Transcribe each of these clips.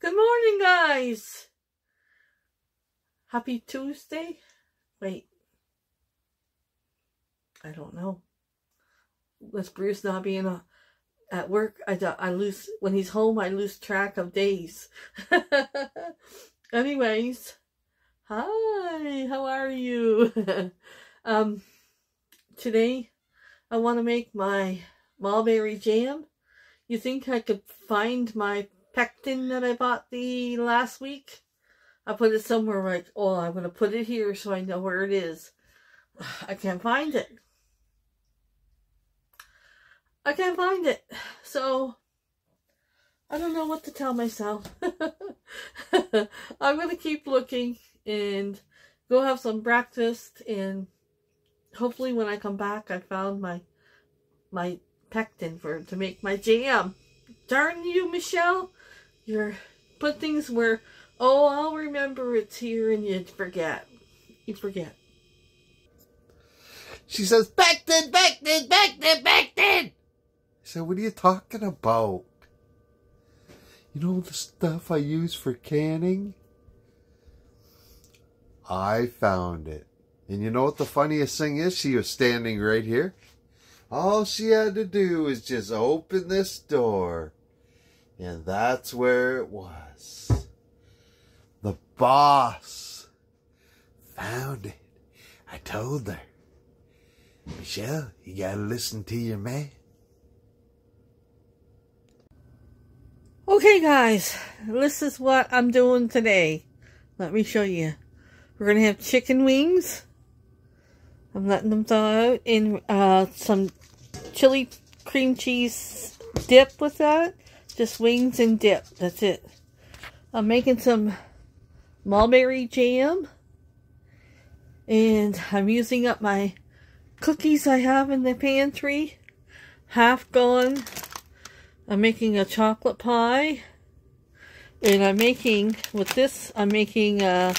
Good morning, guys. Happy Tuesday. Wait. I don't know. With Bruce not being at work, I lose, when he's home, I lose track of days. Anyways, hi, how are you? Today, I want to make my mulberry jam. You think I could find my pectin that I bought the last week? I put it somewhere like, oh, I'm going to put it here so I know where it is. I can't find it. I can't find it. So, I don't know what to tell myself. I'm going to keep looking and go have some breakfast, and hopefully when I come back I found my pectin to make my jam. Darn you, Michelle. You're put things where, oh, I'll remember it's here, and you forget. You forget. She says, pectin, pectin, pectin, pectin. I said, what are you talking about? You know the stuff I use for canning? I found it. And you know what the funniest thing is? She was standing right here. All she had to do was just open this door. And that's where it was. The boss found it. I told her, Michelle, you gotta listen to your man. Okay, guys, this is what I'm doing today. Let me show you. We're going to have chicken wings. I'm letting them thaw out in some chili cream cheese dip with that. Just wings and dip. That's it. I'm making some mulberry jam. And I'm using up my cookies I have in the pantry. Half gone. I'm making a chocolate pie. And I'm making, with this, I'm making a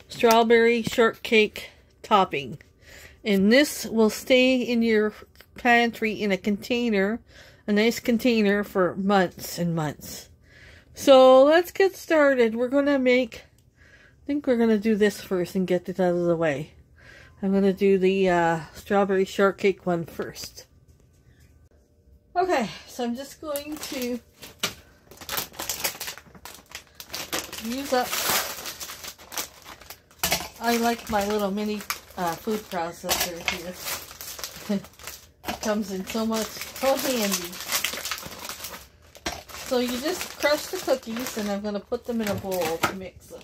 strawberry shortcake topping. And this will stay in your pantry in a container, a nice container, for months and months. So let's get started. We're going to make, I think we're going to do this first and get it out of the way. I'm going to do the strawberry shortcake one first. Okay, so I'm just going to use up, I like my little mini food processor here. It comes in so handy. So you just crush the cookies, and I'm going to put them in a bowl to mix them.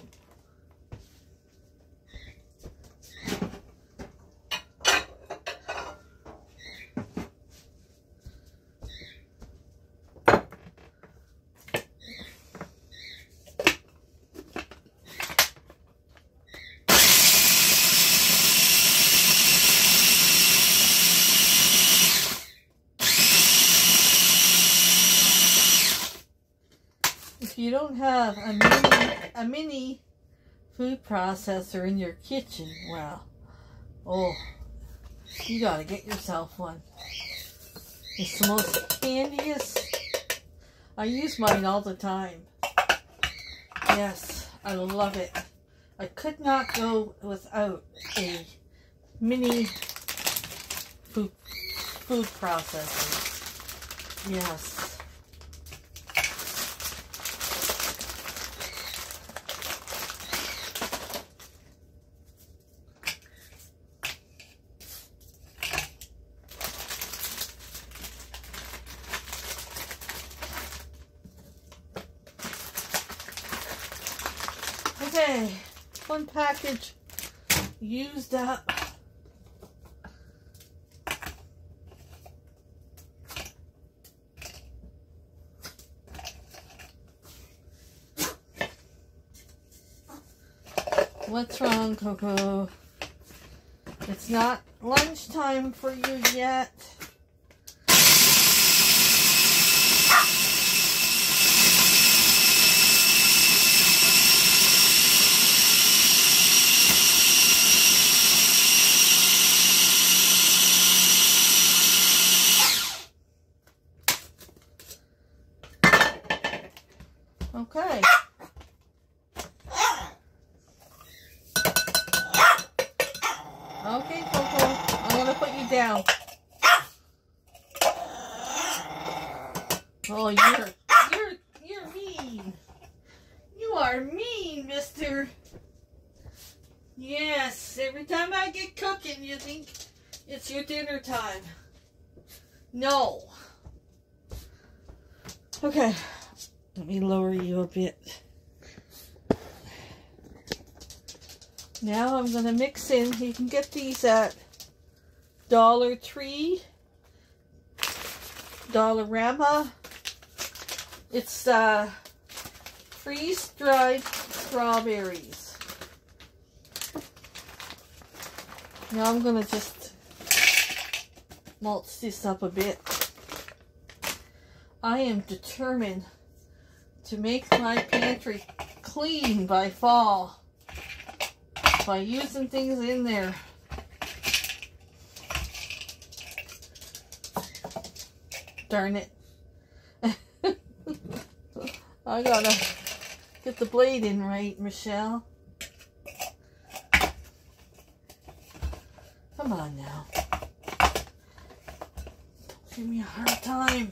If you don't have a mini food processor in your kitchen, well, oh, you gotta get yourself one. It's the most handiest. I use mine all the time. Yes, I love it. I could not go without a mini food processor. Yes. Okay, one package used up. What's wrong, Coco? It's not lunchtime for you yet. Okay. Okay, Coco, I'm gonna put you down. Oh, you're mean. You are mean, mister. Yes, every time I get cooking, you think it's your dinner time. No. Okay, let me lower you a bit. Now I'm going to mix in, you can get these at Dollar Tree, Dollarama. It's freeze-dried strawberries. Now I'm going to just mulch this up a bit. I am determined to make my pantry clean by fall by using things in there. Darn it. I gotta get the blade in right, Michelle. Come on now. Give me a hard time.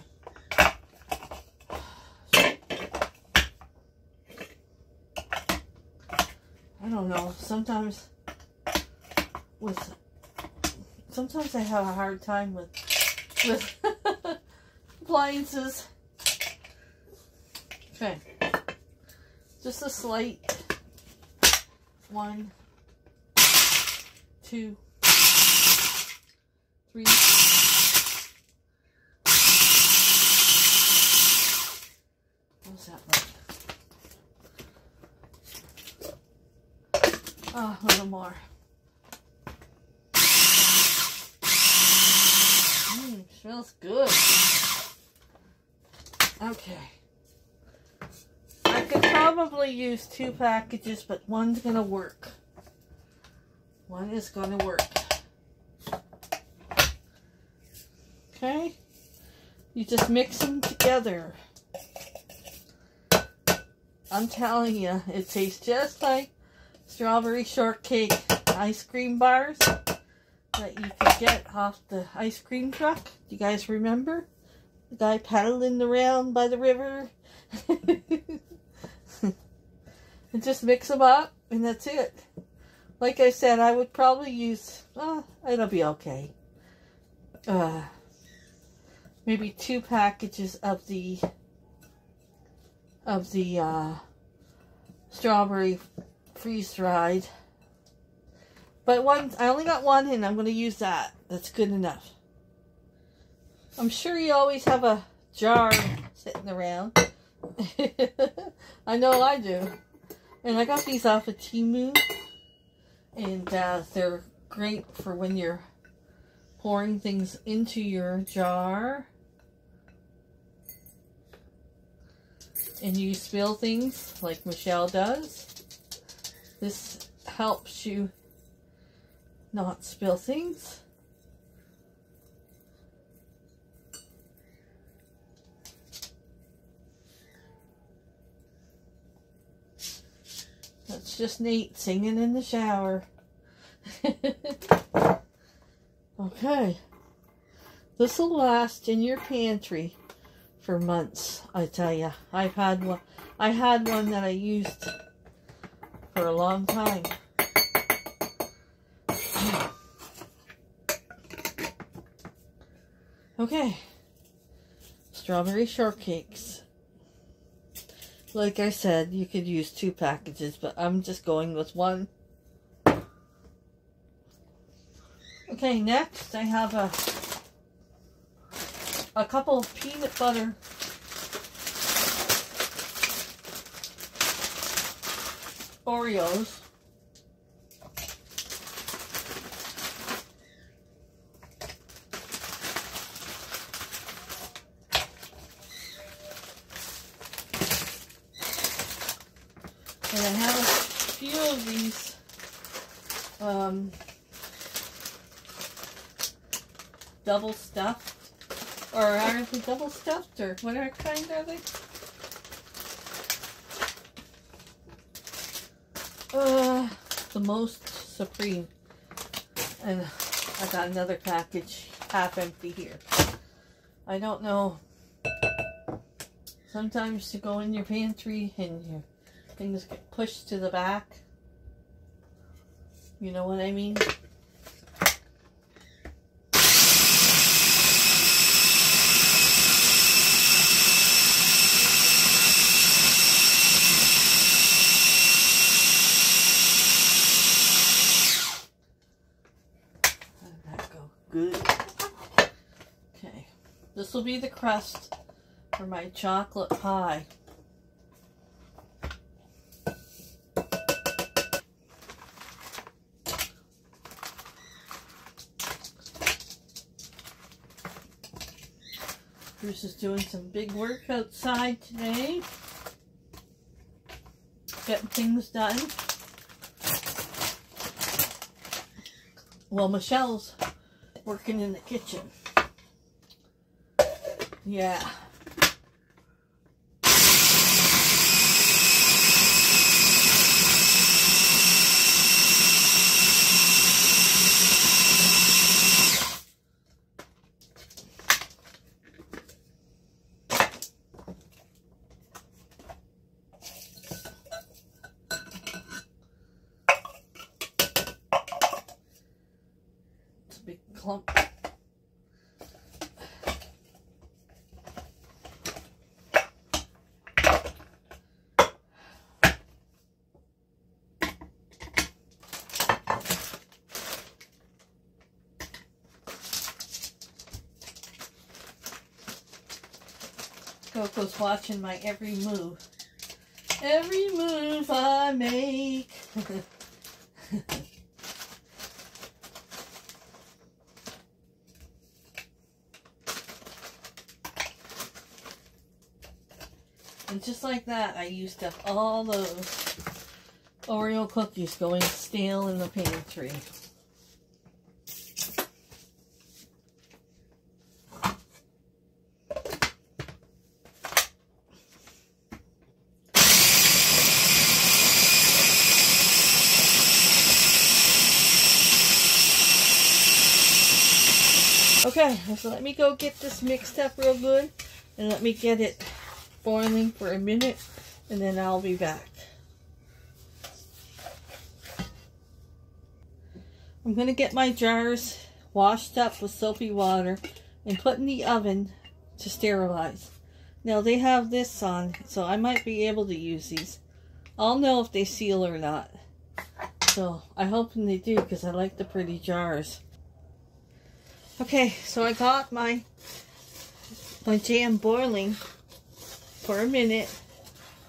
I don't know. Sometimes I have a hard time with appliances. Okay. Just a slight 1, 2, 3. What's that like? Oh, a little more. Smells good. Okay. I could probably use 2 packages, but one's gonna work. One is gonna work. Okay? You just mix them together. I'm telling you, it tastes just like strawberry shortcake ice cream bars that you could get off the ice cream truck. Do you guys remember? The guy paddling around by the river. And just mix them up, and that's it. Like I said, I would probably use, it'll be okay. Maybe 2 packages of the strawberry freeze-dried. But I only got 1, and I'm going to use that. That's good enough. I'm sure you always have a jar sitting around. I know I do. And I got these off of Temu. And they're great for when you're pouring things into your jar. And you spill things like Michelle does. This helps you not spill things. That's just Nate singing in the shower. Okay. This will last in your pantry for months, I tell you. I had one that I used for a long time. Okay. Strawberry shortcakes. Like I said, you could use 2 packages, but I'm just going with 1. Okay, next I have a couple of peanut butter Oreos. And I have a few of these double stuffed, or are they double stuffed, or what kind are they? The Most Supreme. And I got another package half empty here. I don't know. Sometimes you go in your pantry and your things get pushed to the back. You know what I mean? Good. Okay, this will be the crust for my chocolate pie. Bruce is doing some big work outside today, getting things done. Well, Michelle's working in the kitchen. Yeah. It's a big clump. Coco's watching my every move. Every move I make. And just like that, I used up all those Oreo cookies going stale in the pantry. Okay, so let me go get this mixed up real good and let me get it boiling for a minute and then I'll be back. I'm going to get my jars washed up with soapy water and put in the oven to sterilize. Now they have this on, so I might be able to use these. I'll know if they seal or not. So I hope they do because I like the pretty jars. Okay, so I got my jam boiling for a minute.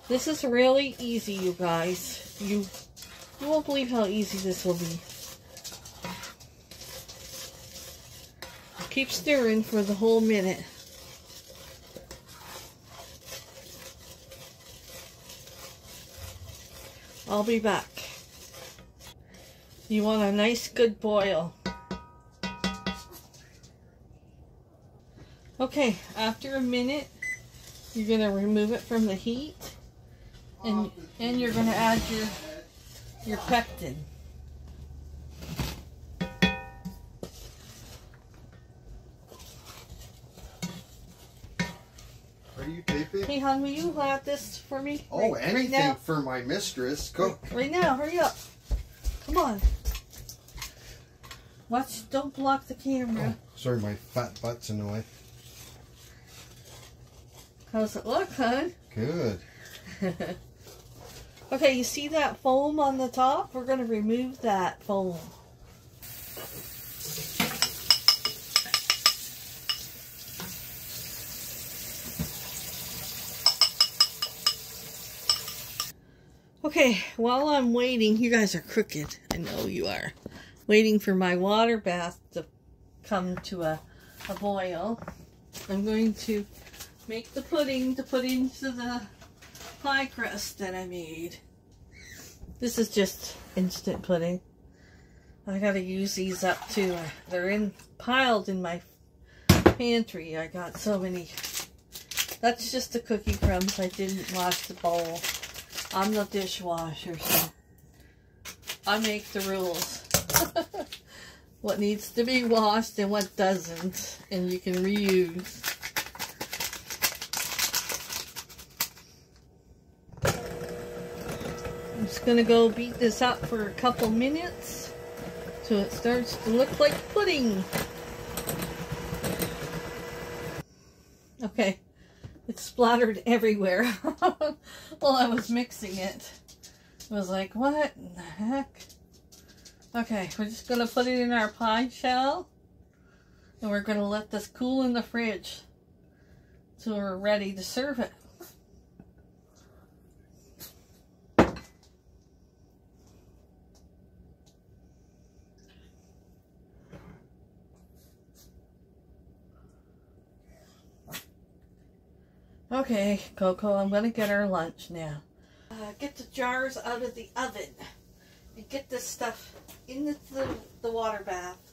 This is really easy, you guys. You won't believe how easy this will be. Keep stirring for the whole minute. I'll be back. You want a nice good boil. Okay, after a minute, you're going to remove it from the heat, and you're going to add your pectin. Are you taping? Hey, hon, will you add this for me? Oh, right anything now? for my mistress. Go. Right now, hurry up. Come on. Watch, don't block the camera. Oh, sorry, my fat butt's in the way. How's it look, hon? Good. Okay, you see that foam on the top? We're going to remove that foam. Okay, while I'm waiting, you guys are crooked. I know you are. Waiting for my water bath to come to a boil. I'm going to make the pudding to put into the pie crust that I made. This is just instant pudding. I gotta use these up too. They're piled in my pantry. I got so many. That's just the cookie crumbs. I didn't wash the bowl. I'm the dishwasher, so I make the rules. What needs to be washed and what doesn't. And you can reuse. I'm just going to go beat this up for a couple minutes so it starts to look like pudding. Okay, it splattered everywhere while I was mixing it. I was like, what in the heck? Okay, we're just going to put it in our pie shell and we're going to let this cool in the fridge so we're ready to serve it. Okay, Coco, I'm going to get our lunch now. Get the jars out of the oven and get this stuff into the water bath.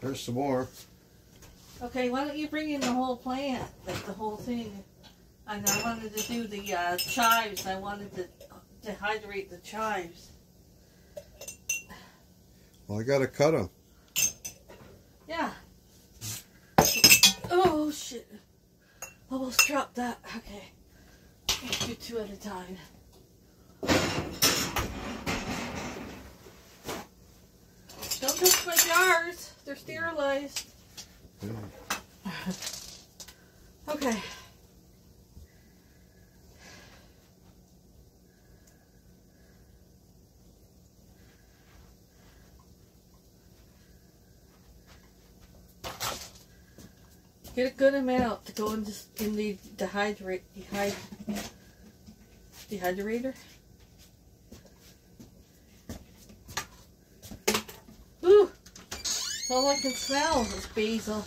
There's some more. Okay, why don't you bring in the whole plant, like the whole thing. And I wanted to do the chives. I wanted to dehydrate the chives. Well, I gotta cut them. Yeah. Oh, shit. Almost dropped that. Okay. Let's do two at a time. Don't touch my jars. They're sterilized. Okay. Get a good amount to go in the dehydrator. Ooh! That's all I can smell is basil.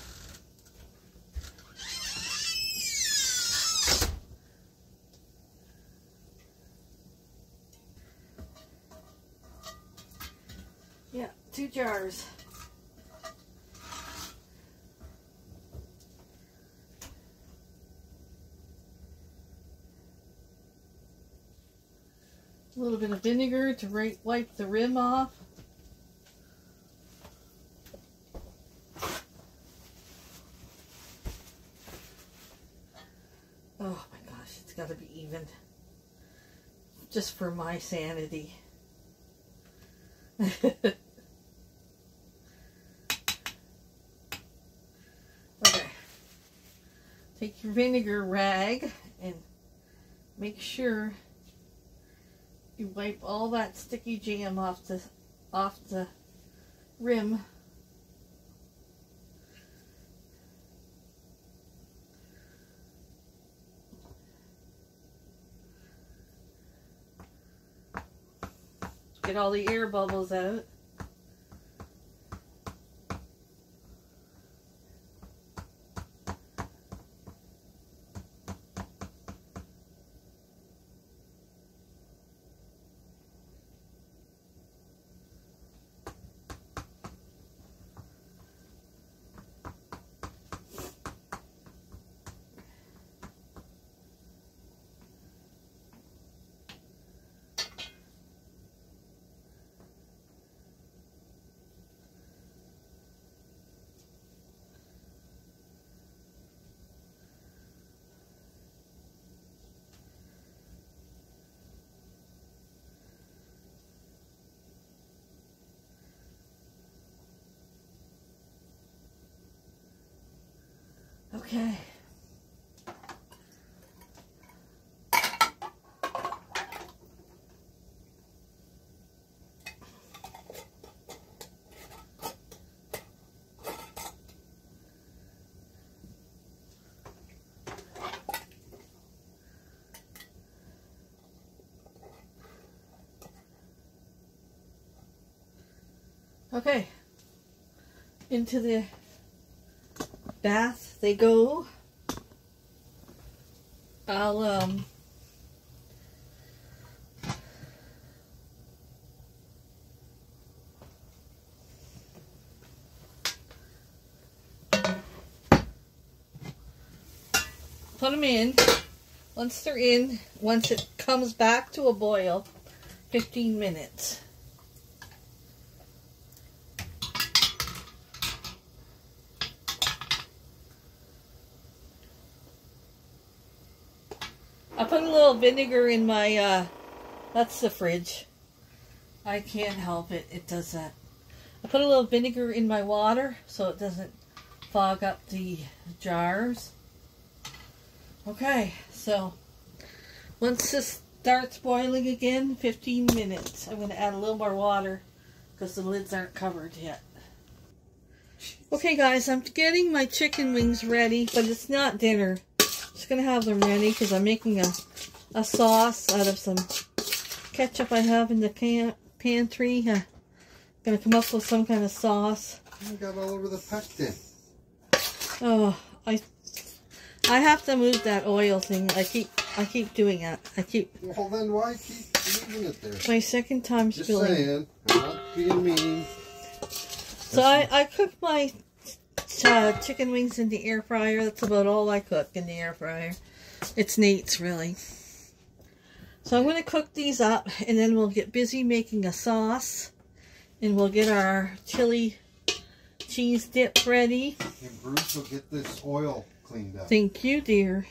Yeah, 2 jars. A little bit of vinegar to wipe the rim off. Oh my gosh, it's got to be even. Just for my sanity. Okay. Take your vinegar rag and make sure you wipe all that sticky jam off the rim. Get all the air bubbles out. Okay. Okay. Into the bath they go. I'll put them in once they're in, once it comes back to a boil, 15 minutes. I put a little vinegar in my, that's the fridge. I can't help it, it does that. I put a little vinegar in my water so it doesn't fog up the jars. Okay, so once this starts boiling again, 15 minutes. I'm going to add a little more water because the lids aren't covered yet. Okay guys, I'm getting my chicken wings ready, but it's not dinner. Just going to have them ready because I'm making a sauce out of some ketchup I have in the pantry. Going to come up with some kind of sauce. I got all over the pectin. Oh, I have to move that oil thing. I keep doing it. Well, then why keep leaving it there? My second time spilling. Just saying. I'm not being mean. So I cooked my chicken wings in the air fryer. That's about all I cook in the air fryer. It's Nate's, really. So I'm going to cook these up, and then we'll get busy making a sauce. And we'll get our chili cheese dip ready. And Bruce will get this oil cleaned up. Thank you, dear.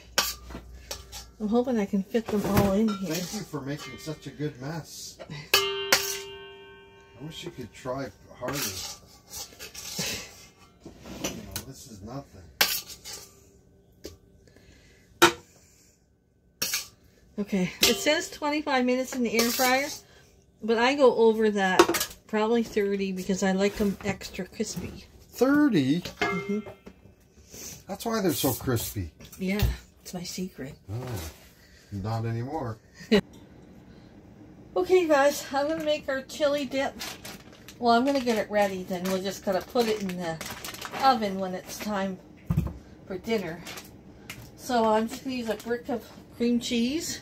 I'm hoping I can fit them all in here. Thank you for making such a good mess. I wish you could try harder. You know, this is nothing. Okay, it says 25 minutes in the air fryer, but I go over that. Probably 30 because I like them extra crispy. 30? Mm-hmm. That's why they're so crispy. Yeah, it's my secret. Oh, not anymore. Okay guys, I'm going to make our chili dip. Well, I'm going to get it ready, then we'll just gotta put it in the oven when it's time for dinner. So I'm just going to use a brick of cream cheese.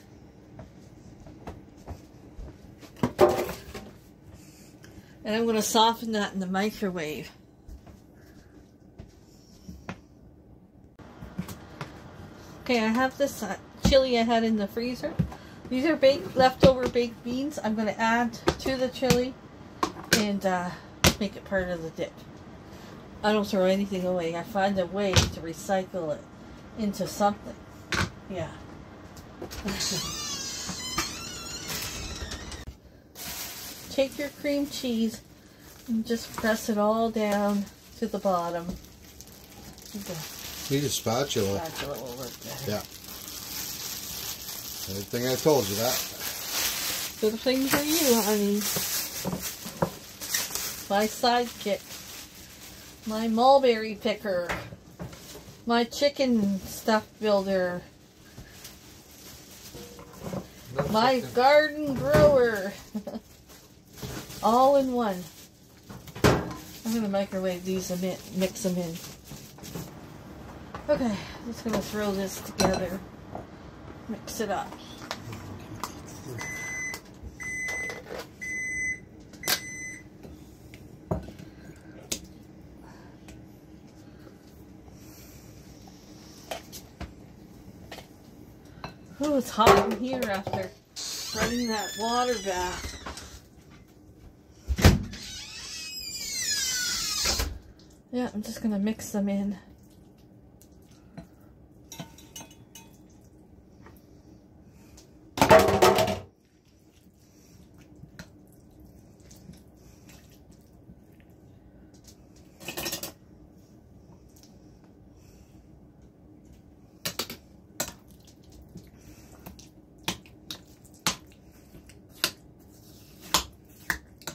And I'm going to soften that in the microwave. Okay, I have this chili I had in the freezer. These are leftover baked beans. I'm going to add to the chili and make it part of the dip. I don't throw anything away. I find a way to recycle it into something. Yeah. Take your cream cheese and just press it all down to the bottom. Need a spatula. Spatula will work better. Yeah. Everything I told you that. Good thing for you, honey. My sidekick. My mulberry picker. My chicken stuff builder. My garden grower. All in one. I'm going to microwave these a bit, mix them in. Okay, I'm just going to throw this together. Mix it up. Oh, it's hot in here after running that water bath. Yeah, I'm just gonna mix them in.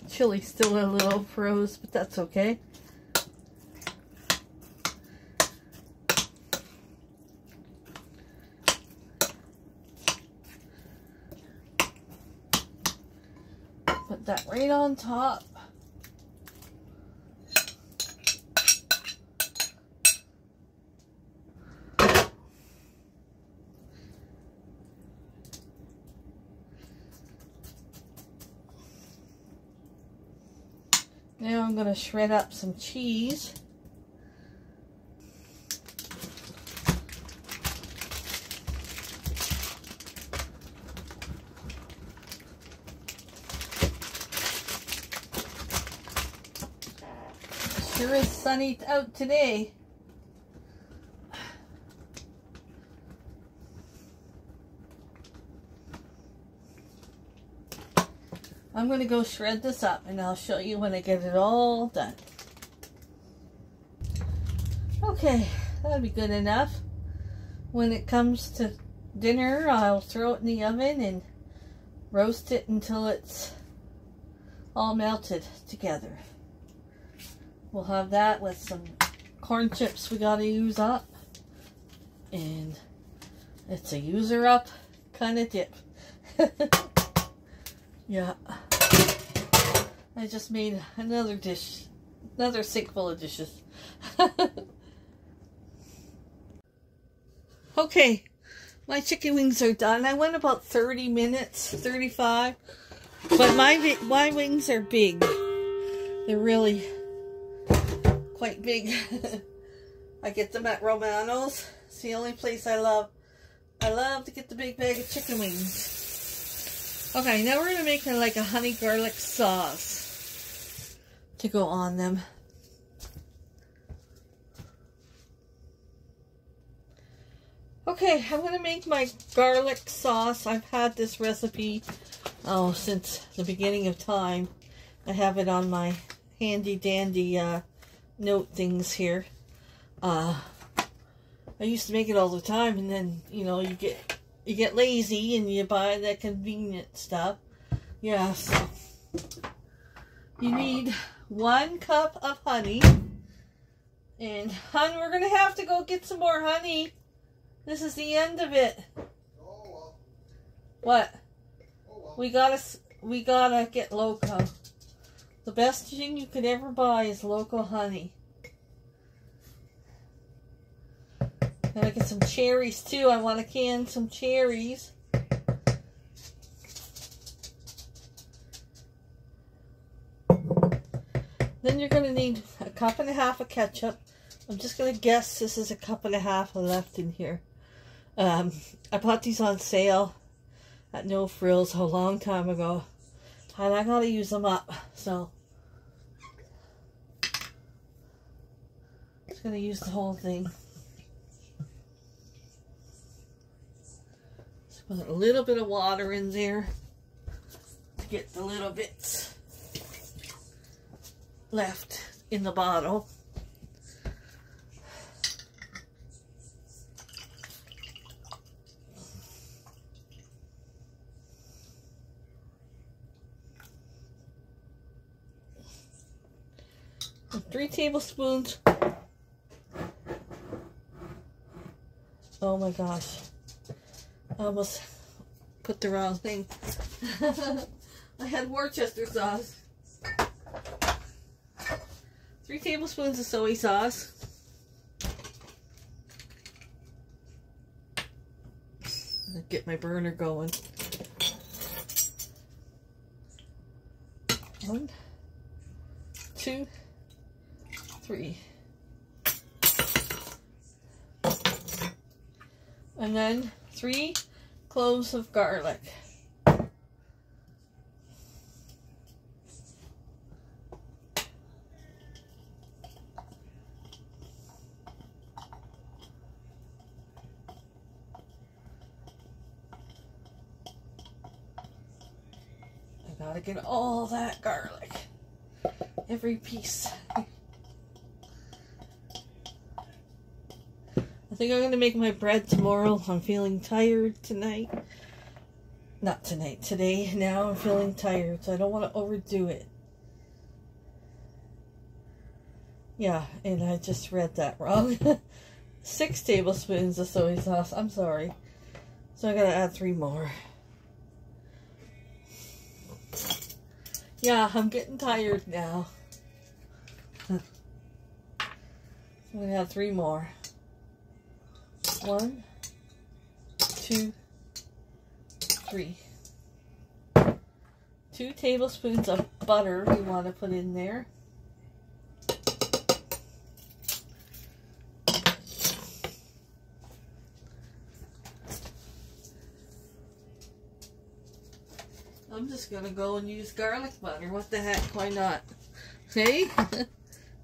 Chili's still a little froze, but that's okay. Put that right on top. Now I'm going to shred up some cheese. Sure is sunny out today. I'm going to go shred this up and I'll show you when I get it all done. Okay, that'll be good enough. When it comes to dinner, I'll throw it in the oven and roast it until it's all melted together. We'll have that with some corn chips we gotta use up. And it's a user up kind of dip. Yeah. I just made another dish. Another sink full of dishes. Okay. My chicken wings are done. I went about 30 minutes. 35. But my wings are big. They're really quite big. I get them at Romano's. It's the only place I love. I love to get the big bag of chicken wings. Okay, now we're going to make like a honey garlic sauce to go on them. Okay, I'm going to make my garlic sauce. I've had this recipe, since the beginning of time. I have it on my handy dandy note things here. I used to make it all the time, and then, you know, you get lazy and you buy the convenient stuff. Yeah, so you need 1 cup of honey. And, hon, we're going to have to go get some more honey. This is the end of it. Oh, well. What? Oh, well. We gotta get loco. The best thing you could ever buy is local honey. Gotta get some cherries too. I want to can some cherries. Then you're gonna need a cup and a half of ketchup. I'm just gonna guess this is a cup and a half left in here. I bought these on sale at No Frills a long time ago, and I gotta use them up, so just gonna use the whole thing. Just put a little bit of water in there to get the little bits left in the bottle. And 3 tablespoons. Oh my gosh. I almost put the wrong thing. I had Worcester sauce. 3 tablespoons of soy sauce. I'm gonna get my burner going. 1, 2, 3. And then 3 cloves of garlic. I gotta get all that garlic. Every piece. I think I'm going to make my bread tomorrow. I'm feeling tired tonight. Not tonight, today. Now I'm feeling tired, so I don't want to overdo it. Yeah, and I just read that wrong. 6 tablespoons of soy sauce. I'm sorry. So I got to add 3 more. Yeah, I'm getting tired now. I'm going to add 3 more. 1, 2, 3. 2 tablespoons of butter you want to put in there. I'm just going to go and use garlic butter. What the heck? Why not? Hey?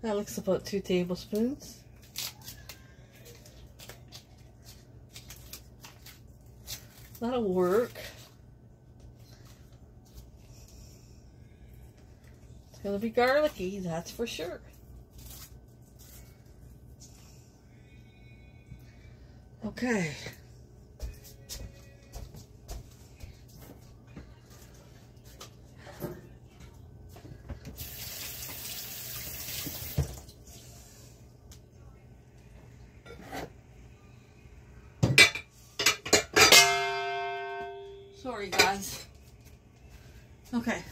That looks about 2 tablespoons. That'll work. It's gonna be garlicky, that's for sure. Okay. Sorry, guys. Okay.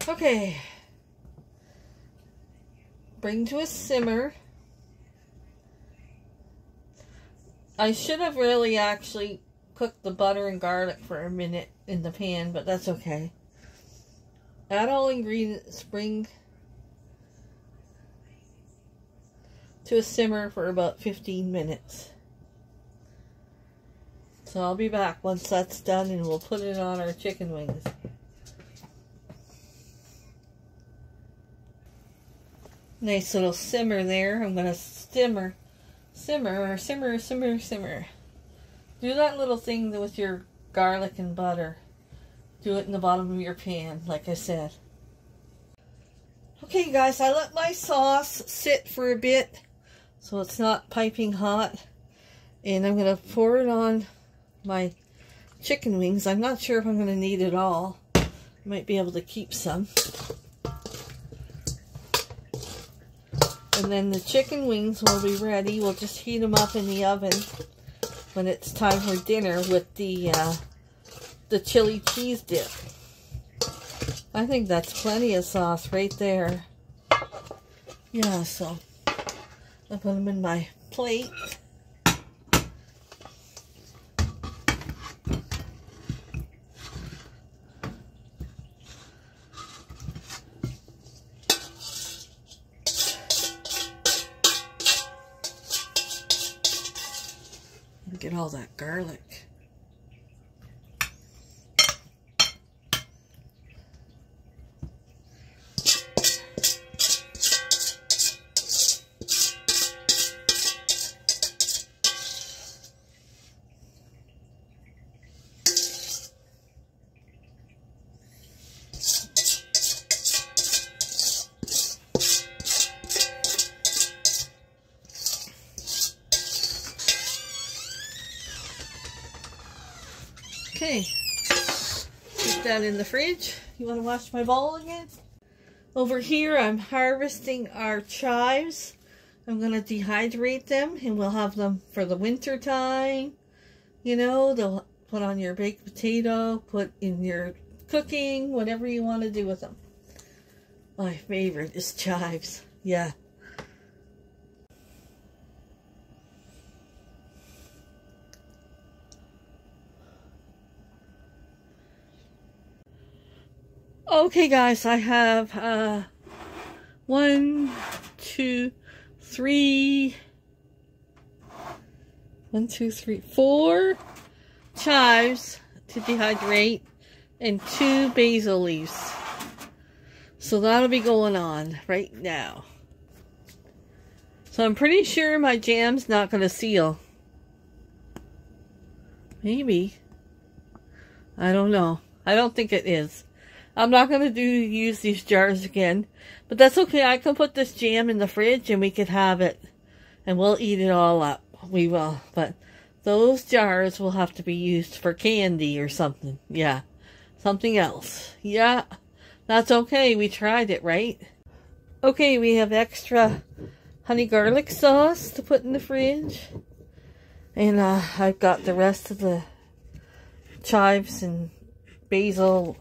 Okay. Bring to a simmer. I should have really actually cooked the butter and garlic for a minute in the pan, but that's okay. Add all ingredients, bring to a simmer for about 15 minutes. So I'll be back once that's done and we'll put it on our chicken wings. Nice little simmer there. I'm going to simmer. Do that little thing with your garlic and butter. Do it in the bottom of your pan, like I said. Okay, guys, I let my sauce sit for a bit so it's not piping hot. And I'm going to pour it on my chicken wings. I'm not sure if I'm going to need it all. Might be able to keep some. And then the chicken wings will be ready. We'll just heat them up in the oven when it's time for dinner with the chili cheese dip. I think that's plenty of sauce right there. Yeah, so I'll put them in my plate. Get all that garlic. Okay, put that in the fridge. You want to wash my bowl again? Over here, I'm harvesting our chives. I'm going to dehydrate them, and we'll have them for the winter time. You know, they'll put on your baked potato, put in your cooking, whatever you want to do with them. My favorite is chives. Yeah. Okay, guys, I have 4 chives to dehydrate and 2 basil leaves. So that'll be going on right now. So I'm pretty sure my jam's not going to seal. Maybe. I don't know. I don't think it is. I'm not going to use these jars again. But that's okay. I can put this jam in the fridge and we could have it. And we'll eat it all up. We will. But those jars will have to be used for candy or something. Yeah. Something else. Yeah. That's okay. We tried it, right? Okay, we have extra honey garlic sauce to put in the fridge. And I've got the rest of the chives and basil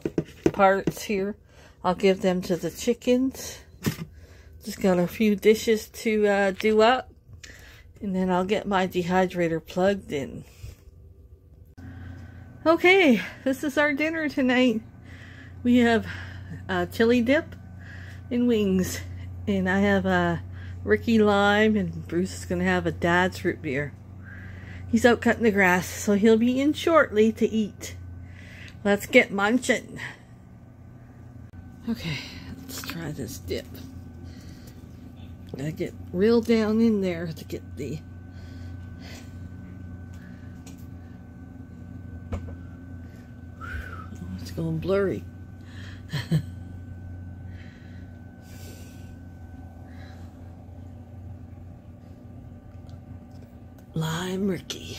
parts here. I'll give them to the chickens. Just got a few dishes to do up. And then I'll get my dehydrator plugged in. Okay, this is our dinner tonight. We have chili dip and wings. And I have Ricky lime, and Bruce is going to have a Dad's root beer. He's out cutting the grass, so he'll be in shortly to eat. Let's get munching. Okay, let's try this dip. Gotta get real down in there to get the... Oh, it's going blurry. Lime murky.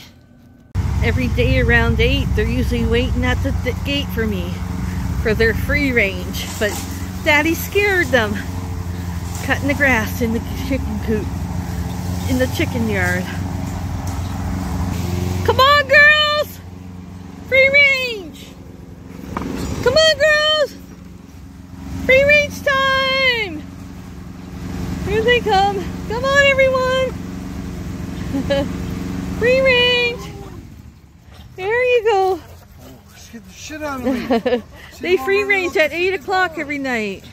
Every day around 8, they're usually waiting at the gate for me for their free range, but Daddy scared them cutting the grass in the chicken coop, in the chicken yard. Come on, girls! Free range! Come on, girls! Free range time! Here they come. Come on, everyone! Free range! There you go. Get the shit out of me. They free range at 8 o'clock every night.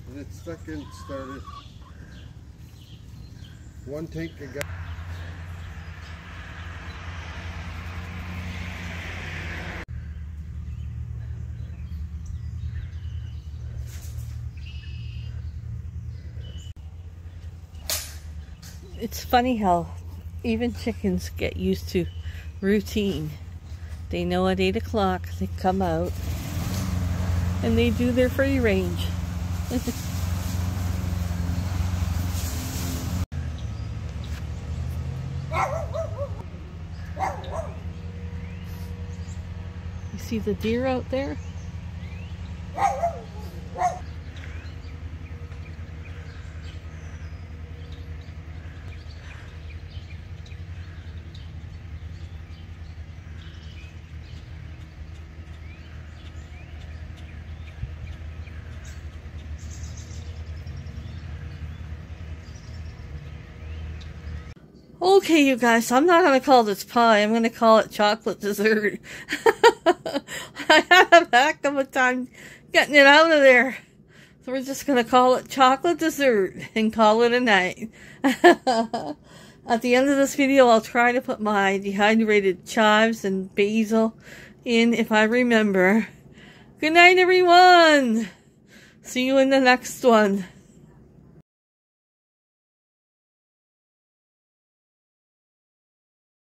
And it's second started. One tank a guy. It's funny how even chickens get used to routine. They know at 8 o'clock they come out and they do their free range. You see the deer out there? Okay, you guys, I'm not going to call this pie. I'm going to call it chocolate dessert. I had a heck of a time getting it out of there. So we're just going to call it chocolate dessert and call it a night. At the end of this video, I'll try to put my dehydrated chives and basil in if I remember. Good night, everyone. See you in the next one.